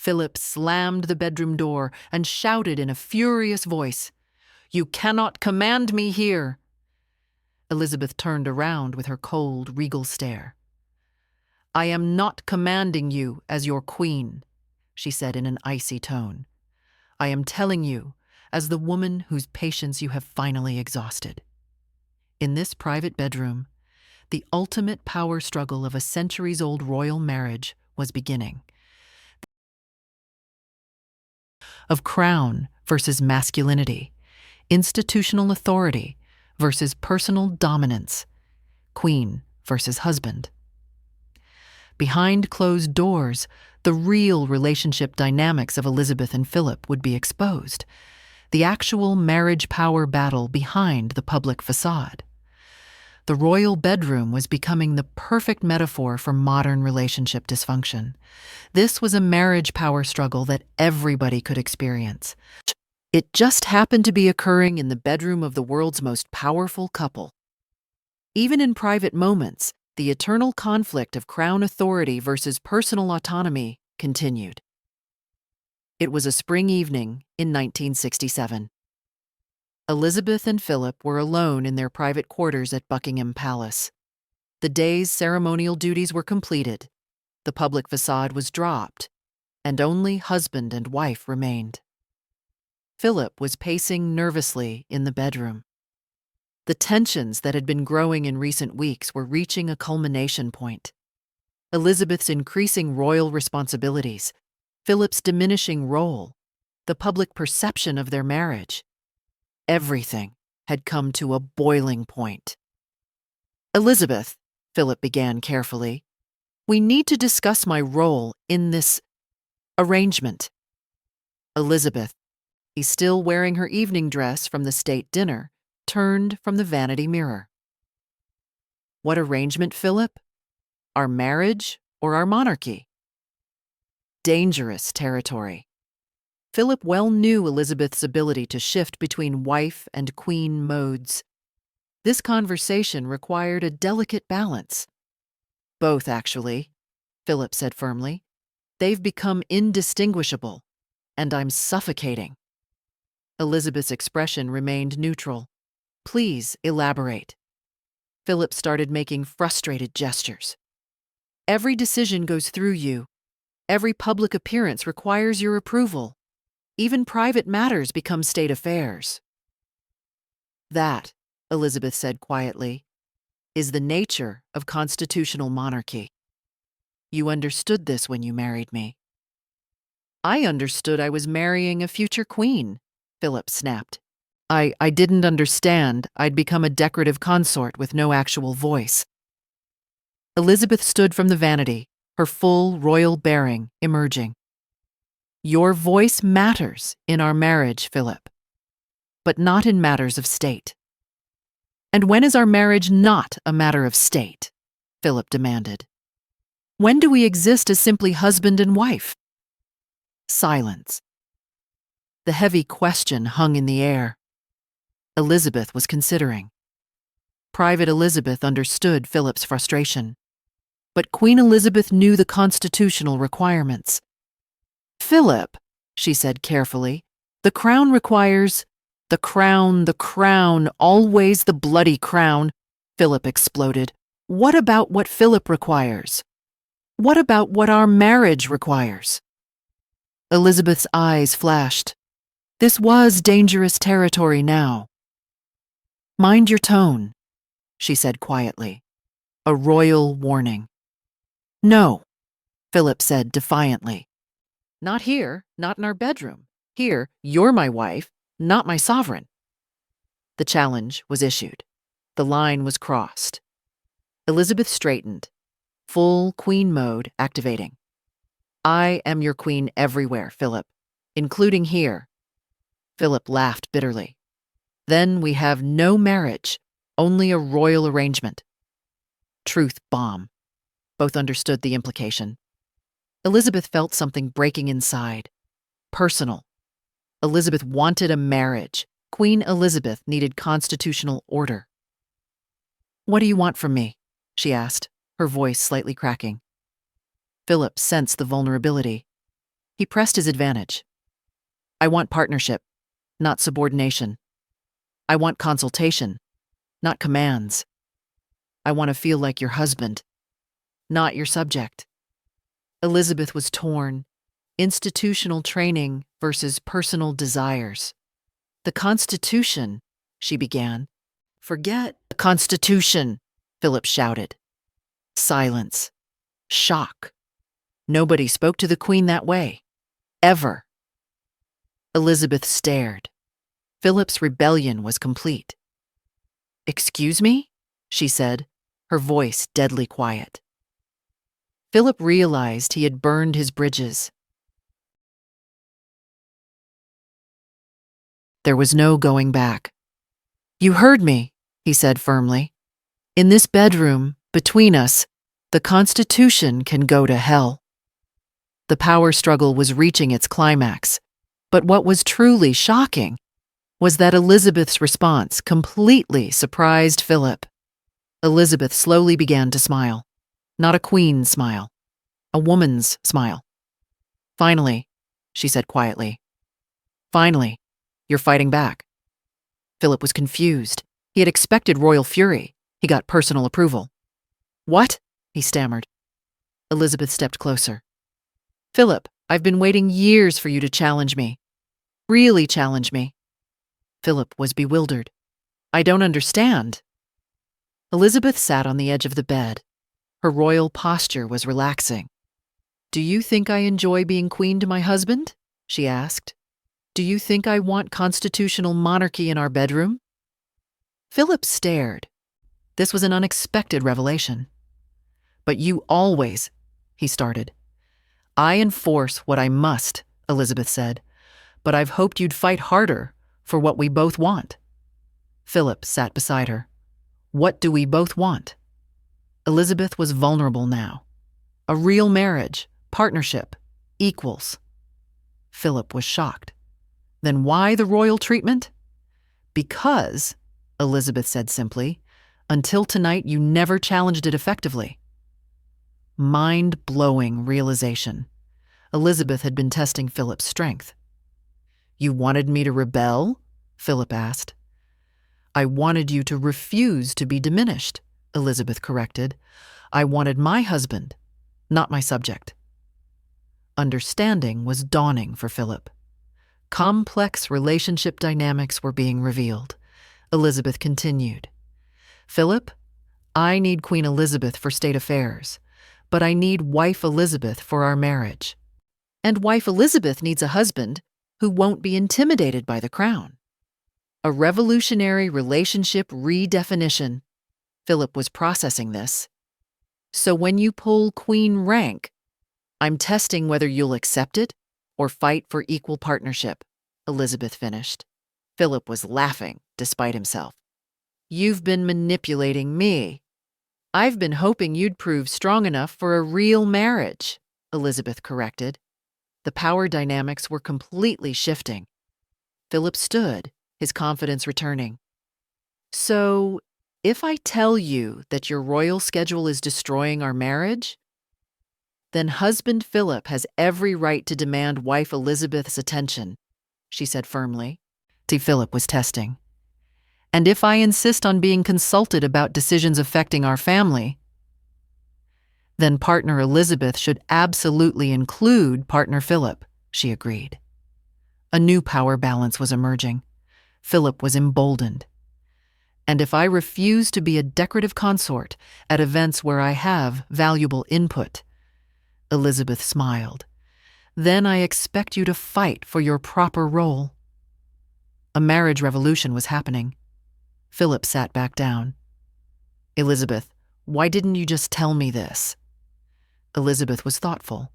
Philip slammed the bedroom door and shouted in a furious voice, "You cannot command me here!" Elizabeth turned around with her cold, regal stare. "I am not commanding you as your queen," she said in an icy tone. "I am telling you as the woman whose patience you have finally exhausted." In this private bedroom, the ultimate power struggle of a centuries-old royal marriage was beginning. Of crown versus masculinity, institutional authority versus personal dominance, queen versus husband. Behind closed doors, the real relationship dynamics of Elizabeth and Philip would be exposed, the actual marriage power battle behind the public facade. The royal bedroom was becoming the perfect metaphor for modern relationship dysfunction. This was a marriage power struggle that everybody could experience. It just happened to be occurring in the bedroom of the world's most powerful couple. Even in private moments, the eternal conflict of crown authority versus personal autonomy continued. It was a spring evening in 1967. Elizabeth and Philip were alone in their private quarters at Buckingham Palace. The day's ceremonial duties were completed, the public facade was dropped, and only husband and wife remained. Philip was pacing nervously in the bedroom. The tensions that had been growing in recent weeks were reaching a culmination point. Elizabeth's increasing royal responsibilities, Philip's diminishing role, the public perception of their marriage. Everything had come to a boiling point. "Elizabeth," Philip began carefully, "we need to discuss my role in this arrangement." Elizabeth, still wearing her evening dress from the state dinner, turned from the vanity mirror. "What arrangement, Philip? Our marriage or our monarchy?" Dangerous territory. Philip well knew Elizabeth's ability to shift between wife and queen modes. This conversation required a delicate balance. "Both, actually," Philip said firmly. "They've become indistinguishable, and I'm suffocating." Elizabeth's expression remained neutral. "Please elaborate." Philip started making frustrated gestures. "Every decision goes through you. Every public appearance requires your approval. Even private matters become state affairs." "That," Elizabeth said quietly, "is the nature of constitutional monarchy. You understood this when you married me." "I understood I was marrying a future queen," Philip snapped. I didn't understand I'd become a decorative consort with no actual voice." Elizabeth stood from the vanity, her full royal bearing emerging. "Your voice matters in our marriage, Philip, but not in matters of state." "And when is our marriage not a matter of state?" Philip demanded. "When do we exist as simply husband and wife?" Silence. The heavy question hung in the air. Elizabeth was considering. Private Elizabeth understood Philip's frustration, but Queen Elizabeth knew the constitutional requirements. "Philip," she said carefully, "the crown requires—" the crown, always the bloody crown," Philip exploded. "What about what Philip requires? What about what our marriage requires?" Elizabeth's eyes flashed. This was dangerous territory now. "Mind your tone," she said quietly, a royal warning. "No," Philip said defiantly. "Not here, not in our bedroom. Here, you're my wife, not my sovereign." The challenge was issued. The line was crossed. Elizabeth straightened, full queen mode activating. "I am your queen everywhere, Philip, including here." Philip laughed bitterly. "Then we have no marriage, only a royal arrangement." Truth bomb. Both understood the implication. Elizabeth felt something breaking inside. Personal. Elizabeth wanted a marriage. Queen Elizabeth needed constitutional order. "What do you want from me?" she asked, her voice slightly cracking. Philip sensed the vulnerability. He pressed his advantage. I want partnership, not subordination. I want consultation, not commands. I want to feel like your husband, not your subject. Elizabeth was torn. Institutional training versus personal desires. The Constitution, she began. Forget the Constitution, Philip shouted. Silence. Shock. Nobody spoke to the Queen that way. Ever. Elizabeth stared. Philip's rebellion was complete. Excuse me? She said, her voice deadly quiet. Philip realized he had burned his bridges. There was no going back. You heard me, he said firmly. In this bedroom, between us, the Constitution can go to hell. The power struggle was reaching its climax, but what was truly shocking was that Elizabeth's response completely surprised Philip. Elizabeth slowly began to smile. Not a queen's smile, a woman's smile. Finally, she said quietly. Finally, you're fighting back. Philip was confused. He had expected royal fury. He got personal approval. What? He stammered. Elizabeth stepped closer. Philip, I've been waiting years for you to challenge me. Really challenge me. Philip was bewildered. I don't understand. Elizabeth sat on the edge of the bed. Her royal posture was relaxing. Do you think I enjoy being queen to my husband? She asked. Do you think I want constitutional monarchy in our bedroom? Philip stared. This was an unexpected revelation. But you always, he started. I enforce what I must, Elizabeth said, but I've hoped you'd fight harder for what we both want. Philip sat beside her. What do we both want? Elizabeth was vulnerable now. A real marriage, partnership, equals. Philip was shocked. Then why the royal treatment? Because, Elizabeth said simply, until tonight you never challenged it effectively. Mind-blowing realization. Elizabeth had been testing Philip's strength. You wanted me to rebel? Philip asked. I wanted you to refuse to be diminished, Elizabeth corrected. I wanted my husband, not my subject. Understanding was dawning for Philip. Complex relationship dynamics were being revealed. Elizabeth continued. Philip, I need Queen Elizabeth for state affairs, but I need wife Elizabeth for our marriage. And wife Elizabeth needs a husband who won't be intimidated by the crown. A revolutionary relationship redefinition. Philip was processing this. So when you pull queen rank, I'm testing whether you'll accept it or fight for equal partnership, Elizabeth finished. Philip was laughing despite himself. You've been manipulating me. I've been hoping you'd prove strong enough for a real marriage, Elizabeth corrected. The power dynamics were completely shifting. Philip stood, his confidence returning. So, if I tell you that your royal schedule is destroying our marriage, then husband Philip has every right to demand wife Elizabeth's attention, she said firmly. Philip was testing. And if I insist on being consulted about decisions affecting our family, then partner Elizabeth should absolutely include partner Philip, she agreed. A new power balance was emerging. Philip was emboldened. And if I refuse to be a decorative consort at events where I have valuable input, Elizabeth smiled, then I expect you to fight for your proper role. A marriage revolution was happening. Philip sat back down. Elizabeth, why didn't you just tell me this? Elizabeth was thoughtful.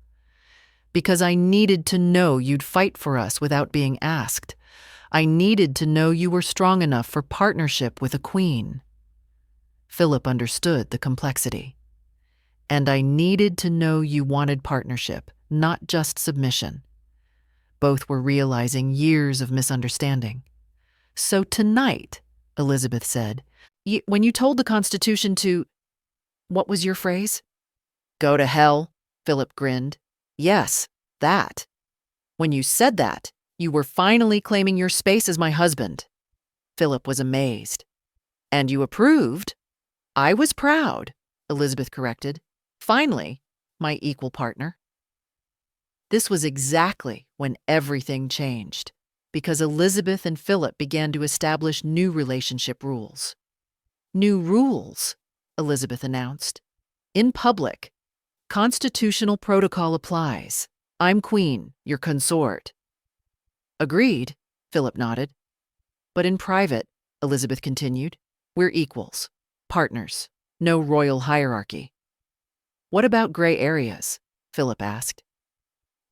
Because I needed to know you'd fight for us without being asked. I needed to know you were strong enough for partnership with a queen. Philip understood the complexity. And I needed to know you wanted partnership, not just submission. Both were realizing years of misunderstanding. So tonight, Elizabeth said, when you told the Constitution to, what was your phrase? Go to hell, Philip grinned. Yes, that. When you said that, you were finally claiming your space as my husband. Philip was amazed. And you approved? I was proud, Elizabeth corrected. Finally, my equal partner. This was exactly when everything changed, because Elizabeth and Philip began to establish new relationship rules. New rules, Elizabeth announced. In public, constitutional protocol applies. I'm queen, your consort. Agreed, Philip nodded. But in private, Elizabeth continued, we're equals, partners, no royal hierarchy. What about gray areas? Philip asked.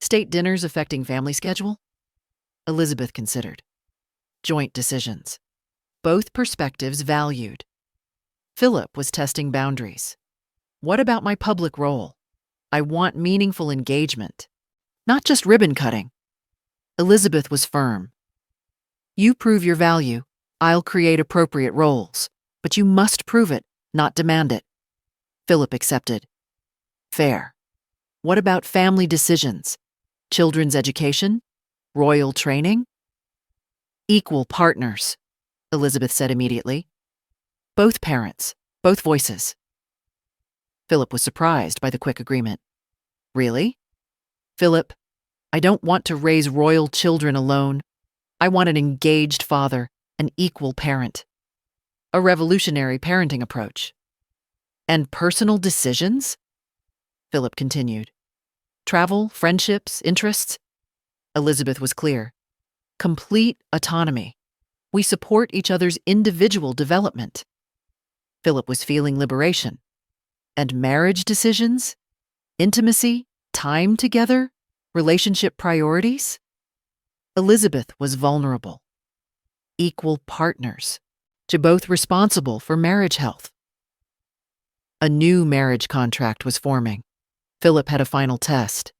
State dinners affecting family schedule? Elizabeth considered. Joint decisions. Both perspectives valued. Philip was testing boundaries. What about my public role? I want meaningful engagement, not just ribbon cutting. Elizabeth was firm. You prove your value. I'll create appropriate roles, but you must prove it, not demand it. Philip accepted. Fair. What about family decisions? Children's education? Royal training? Equal partners, Elizabeth said immediately. Both parents, both voices. Philip was surprised by the quick agreement. Really? Philip, I don't want to raise royal children alone. I want an engaged father, an equal parent. A revolutionary parenting approach. And personal decisions? Philip continued. Travel, friendships, interests? Elizabeth was clear. Complete autonomy. We support each other's individual development. Philip was feeling liberation. And marriage decisions? Intimacy? Time together? Relationship priorities? Elizabeth was vulnerable. Equal partners, to both responsible for marriage health. A new marriage contract was forming. Philip had a final test.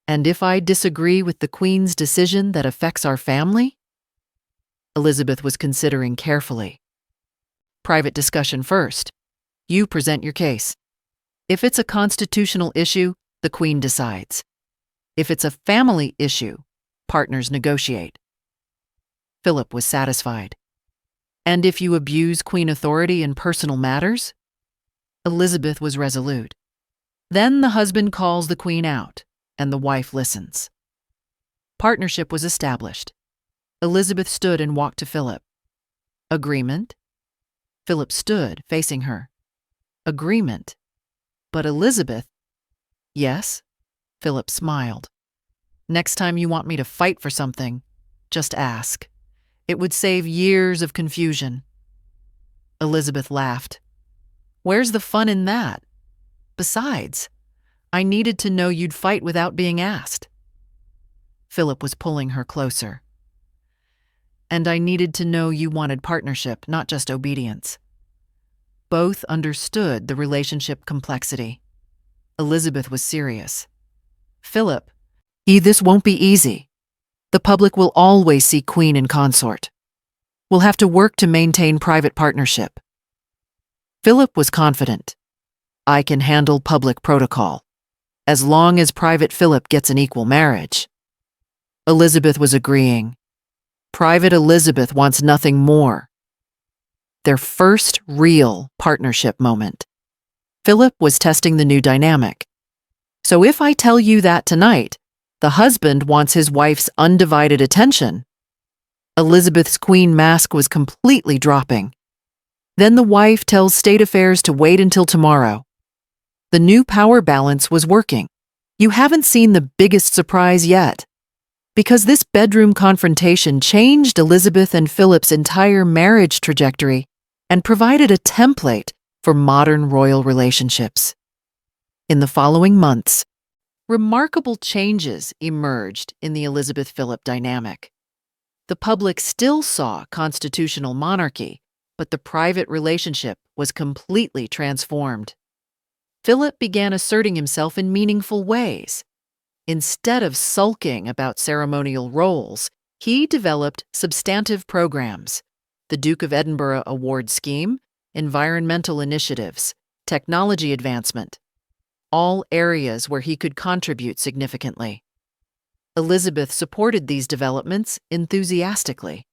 And if I disagree with the Queen's decision that affects our family? Elizabeth was considering carefully. Private discussion first. You present your case. If it's a constitutional issue, the Queen decides. If it's a family issue, partners negotiate. Philip was satisfied. And if you abuse Queen authority in personal matters? Elizabeth was resolute. Then the husband calls the Queen out, and the wife listens. Partnership was established. Elizabeth stood and walked to Philip. Agreement? Philip stood, facing her. Agreement. But Elizabeth? Yes? Philip smiled. Next time you want me to fight for something, just ask. It would save years of confusion. Elizabeth laughed. Where's the fun in that? Besides, I needed to know you'd fight without being asked. Philip was pulling her closer. And I needed to know you wanted partnership, not just obedience. Both understood the relationship complexity. Elizabeth was serious. Philip, this won't be easy. The public will always see Queen and consort. We'll have to work to maintain private partnership. Philip was confident. I can handle public protocol, as long as Private Philip gets an equal marriage. Elizabeth was agreeing. Private Elizabeth wants nothing more. Their first real partnership moment. Philip was testing the new dynamic. So if I tell you that tonight, the husband wants his wife's undivided attention, Elizabeth's queen mask was completely dropping. Then the wife tells state affairs to wait until tomorrow. The new power balance was working. You haven't seen the biggest surprise yet. Because this bedroom confrontation changed Elizabeth and Philip's entire marriage trajectory and provided a template for modern royal relationships. In the following months, remarkable changes emerged in the Elizabeth-Philip dynamic. The public still saw constitutional monarchy, but the private relationship was completely transformed. Philip began asserting himself in meaningful ways. Instead of sulking about ceremonial roles, he developed substantive programs: the Duke of Edinburgh Award Scheme, environmental initiatives, technology advancement, all areas where he could contribute significantly. Elizabeth supported these developments enthusiastically.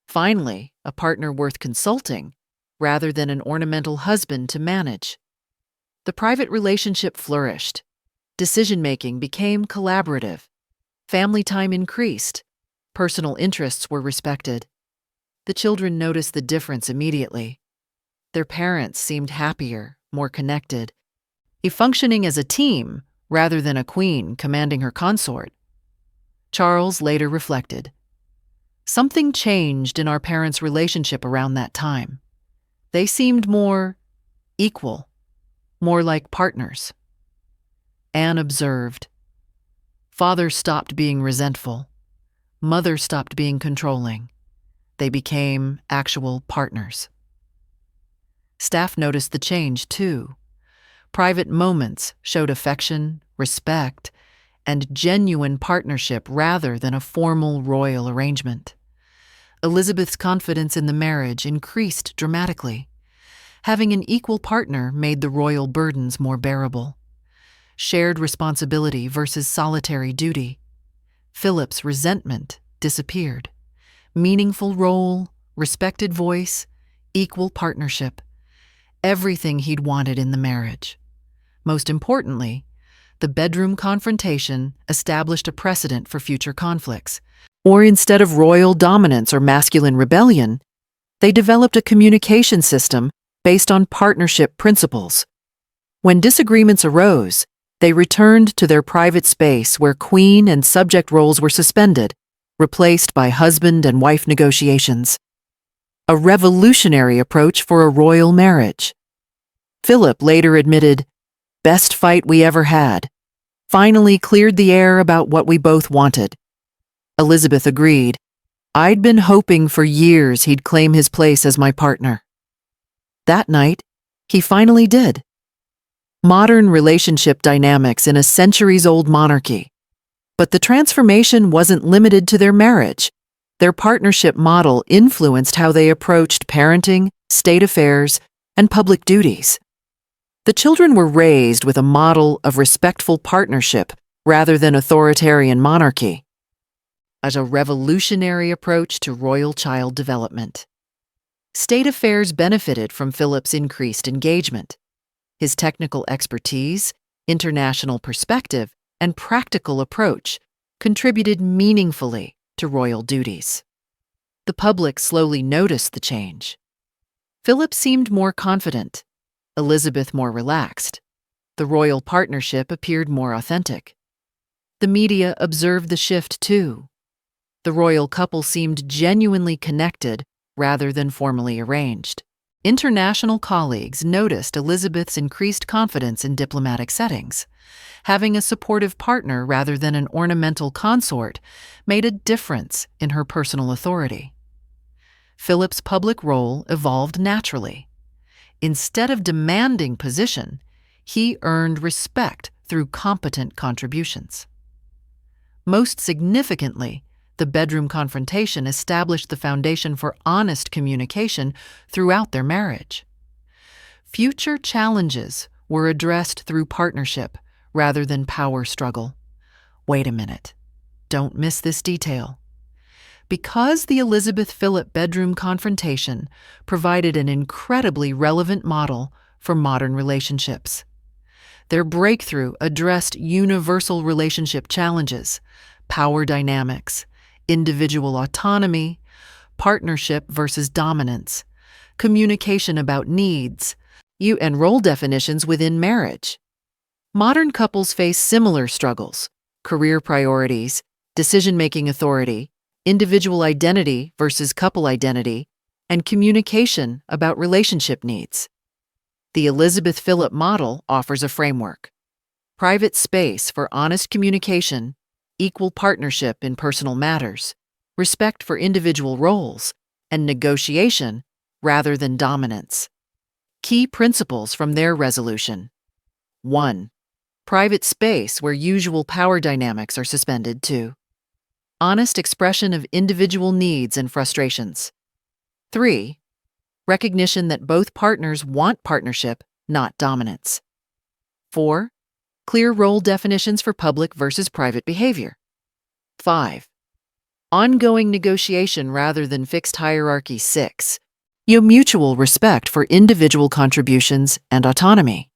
Finally, a partner worth consulting, rather than an ornamental husband to manage. The private relationship flourished. Decision-making became collaborative. Family time increased. Personal interests were respected. The children noticed the difference immediately. Their parents seemed happier, more connected, functioning as a team rather than a queen commanding her consort. Charles later reflected, "Something changed in our parents' relationship around that time. They seemed more equal, more like partners." Anne observed, "Father stopped being resentful. Mother stopped being controlling. They became actual partners." Staff noticed the change, too. Private moments showed affection, respect, and genuine partnership rather than a formal royal arrangement. Elizabeth's confidence in the marriage increased dramatically. Having an equal partner made the royal burdens more bearable. Shared responsibility versus solitary duty. Philip's resentment disappeared. Meaningful role, respected voice, equal partnership. Everything he'd wanted in the marriage. Most importantly, the bedroom confrontation established a precedent for future conflicts. Or instead of royal dominance or masculine rebellion, they developed a communication system based on partnership principles. When disagreements arose, they returned to their private space where queen and subject roles were suspended, replaced by husband and wife negotiations. A revolutionary approach for a royal marriage. Philip later admitted, "Best fight we ever had. Finally cleared the air about what we both wanted." Elizabeth agreed, "I'd been hoping for years he'd claim his place as my partner." That night, he finally did. Modern relationship dynamics in a centuries-old monarchy. But the transformation wasn't limited to their marriage. Their partnership model influenced how they approached parenting, state affairs, and public duties. The children were raised with a model of respectful partnership rather than authoritarian monarchy, as a revolutionary approach to royal child development. State affairs benefited from Philip's increased engagement. His technical expertise, international perspective, and practical approach contributed meaningfully to royal duties. The public slowly noticed the change. Philip seemed more confident, Elizabeth more relaxed. The royal partnership appeared more authentic. The media observed the shift too. The royal couple seemed genuinely connected rather than formally arranged. International colleagues noticed Elizabeth's increased confidence in diplomatic settings. Having a supportive partner rather than an ornamental consort made a difference in her personal authority. Philip's public role evolved naturally. Instead of demanding position, he earned respect through competent contributions. Most significantly, the bedroom confrontation established the foundation for honest communication throughout their marriage. Future challenges were addressed through partnership rather than power struggle. Wait a minute. Don't miss this detail. Because the Elizabeth-Philip bedroom confrontation provided an incredibly relevant model for modern relationships. Their breakthrough addressed universal relationship challenges, power dynamics, individual autonomy, partnership versus dominance, communication about needs, and role definitions within marriage. Modern couples face similar struggles: career priorities, decision-making authority, individual identity versus couple identity, and communication about relationship needs. The Elizabeth-Philip model offers a framework: private space for honest communication, equal partnership in personal matters, respect for individual roles, and negotiation rather than dominance. Key principles from their resolution. 1. Private space where usual power dynamics are suspended. 2. Honest expression of individual needs and frustrations. 3. Recognition that both partners want partnership, not dominance. 4. Clear role definitions for public versus private behavior. 5. Ongoing negotiation rather than fixed hierarchy. 6. Mutual respect for individual contributions and autonomy.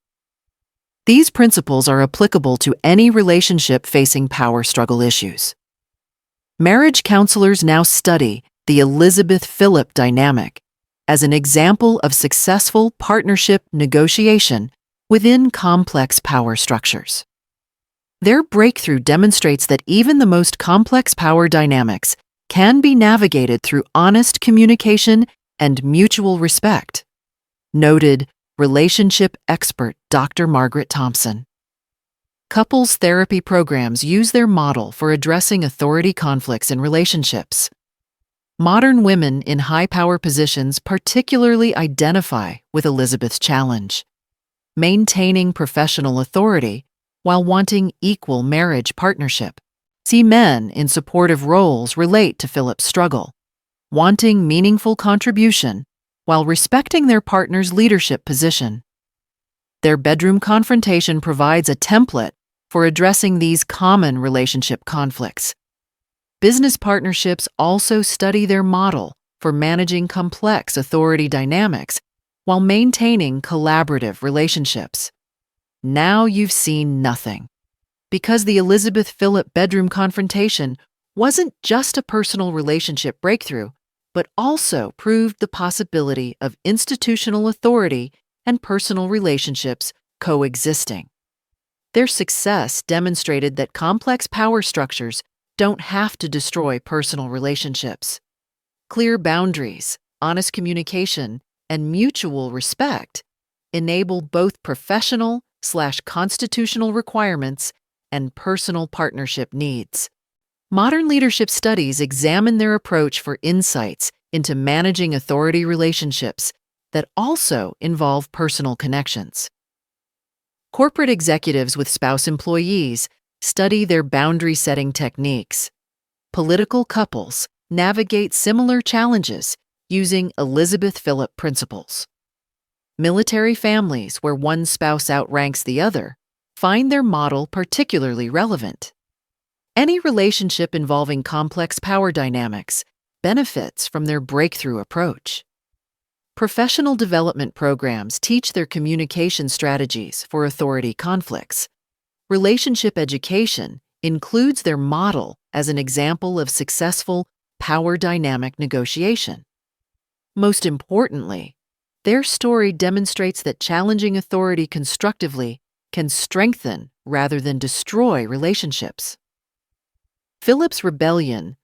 These principles are applicable to any relationship facing power struggle issues. Marriage counselors now study the Elizabeth-Philip dynamic as an example of successful partnership negotiation within complex power structures. Their breakthrough demonstrates that even the most complex power dynamics can be navigated through honest communication and mutual respect. Noted relationship expert Dr. Margaret Thompson. Couples therapy programs use their model for addressing authority conflicts in relationships. Modern women in high-power positions particularly identify with Elizabeth's challenge, maintaining professional authority while wanting equal marriage partnership. See men in supportive roles relate to Philip's struggle, wanting meaningful contribution while respecting their partner's leadership position. Their bedroom confrontation provides a template for addressing these common relationship conflicts. Business partnerships also study their model for managing complex authority dynamics while maintaining collaborative relationships. Now you've seen nothing. Because the Elizabeth-Philip bedroom confrontation wasn't just a personal relationship breakthrough, but also proved the possibility of institutional authority and personal relationships coexisting. Their success demonstrated that complex power structures don't have to destroy personal relationships. Clear boundaries, honest communication, and mutual respect enable both professional/constitutional requirements and personal partnership needs. Modern leadership studies examine their approach for insights into managing authority relationships that also involve personal connections. Corporate executives with spouse employees study their boundary-setting techniques. Political couples navigate similar challenges using Elizabeth-Philip principles. Military families where one spouse outranks the other find their model particularly relevant. Any relationship involving complex power dynamics benefits from their breakthrough approach. Professional development programs teach their communication strategies for authority conflicts. Relationship education includes their model as an example of successful power dynamic negotiation. Most importantly, their story demonstrates that challenging authority constructively can strengthen rather than destroy relationships. Philip's rebellion,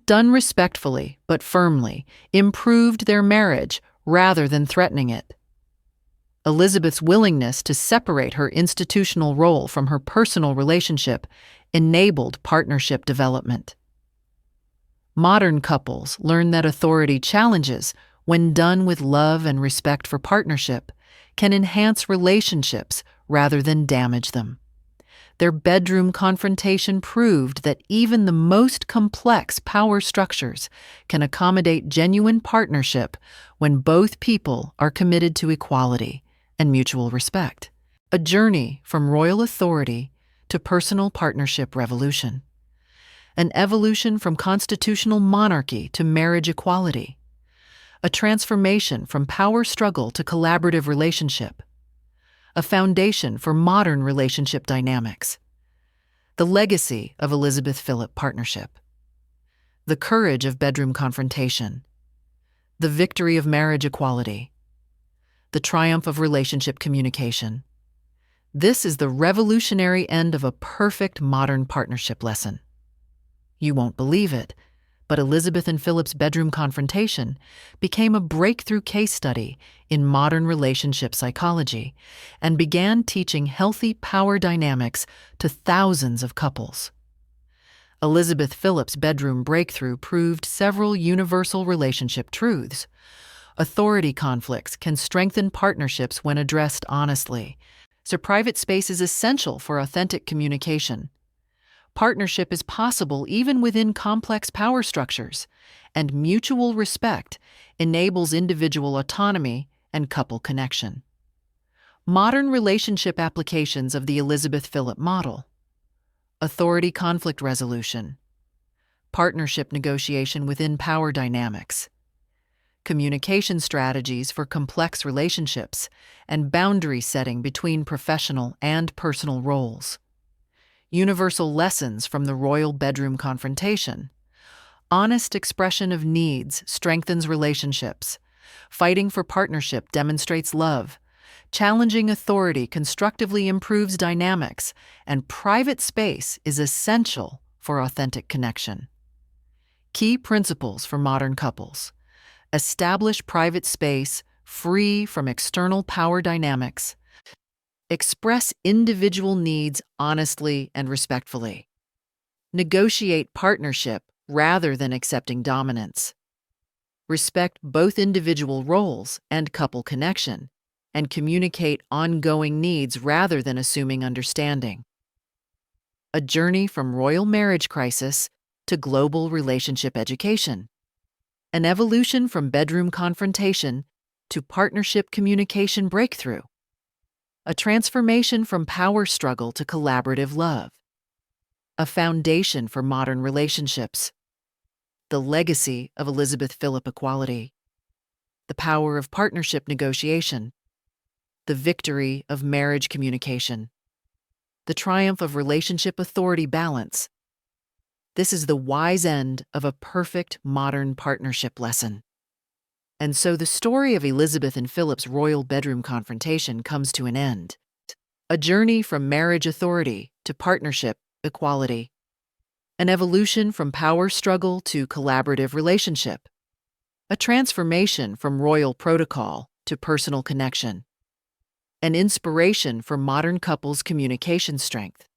done respectfully but firmly, improved their marriage rather than threatening it. Elizabeth's willingness to separate her institutional role from her personal relationship enabled partnership development. Modern couples learn that authority challenges, when done with love and respect for partnership, can enhance relationships rather than damage them. Their bedroom confrontation proved that even the most complex power structures can accommodate genuine partnership when both people are committed to equality and mutual respect. A journey from royal authority to personal partnership revolution. An evolution from constitutional monarchy to marriage equality. A transformation from power struggle to collaborative relationship. A foundation for modern relationship dynamics. The legacy of Elizabeth-Philip partnership. The courage of bedroom confrontation. The victory of marriage equality. The triumph of relationship communication. This is the revolutionary end of a perfect modern partnership lesson. You won't believe it, but Elizabeth and Philip's bedroom confrontation became a breakthrough case study in modern relationship psychology and began teaching healthy power dynamics to thousands of couples. Elizabeth Philip's bedroom breakthrough proved several universal relationship truths. Authority conflicts can strengthen partnerships when addressed honestly, so private space is essential for authentic communication. Partnership is possible even within complex power structures, and mutual respect enables individual autonomy and couple connection. Modern relationship applications of the Elizabeth Philip model: authority conflict resolution, partnership negotiation within power dynamics, communication strategies for complex relationships, and boundary setting between professional and personal roles. Universal lessons from the royal bedroom confrontation: honest expression of needs strengthens relationships, fighting for partnership demonstrates love, challenging authority constructively improves dynamics, and private space is essential for authentic connection. Key principles for modern couples: establish private space free from external power dynamics, express individual needs honestly and respectfully, negotiate partnership rather than accepting dominance, respect both individual roles and couple connection, and communicate ongoing needs rather than assuming understanding. A journey from royal marriage crisis to global relationship education. An evolution from bedroom confrontation to partnership communication breakthrough. A transformation from power struggle to collaborative love. A foundation for modern relationships. The legacy of Elizabeth Philip equality. The power of partnership negotiation. The victory of marriage communication. The triumph of relationship authority balance. This is the wise end of a perfect modern partnership lesson. And so the story of Elizabeth and Philip's royal bedroom confrontation comes to an end. A journey from marriage authority to partnership equality. An evolution from power struggle to collaborative relationship. A transformation from royal protocol to personal connection. An inspiration for modern couples' communication strength.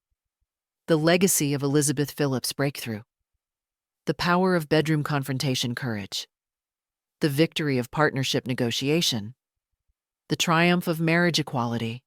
The legacy of Elizabeth Philip's breakthrough. The power of bedroom confrontation courage. The victory of partnership negotiation. The triumph of marriage equality.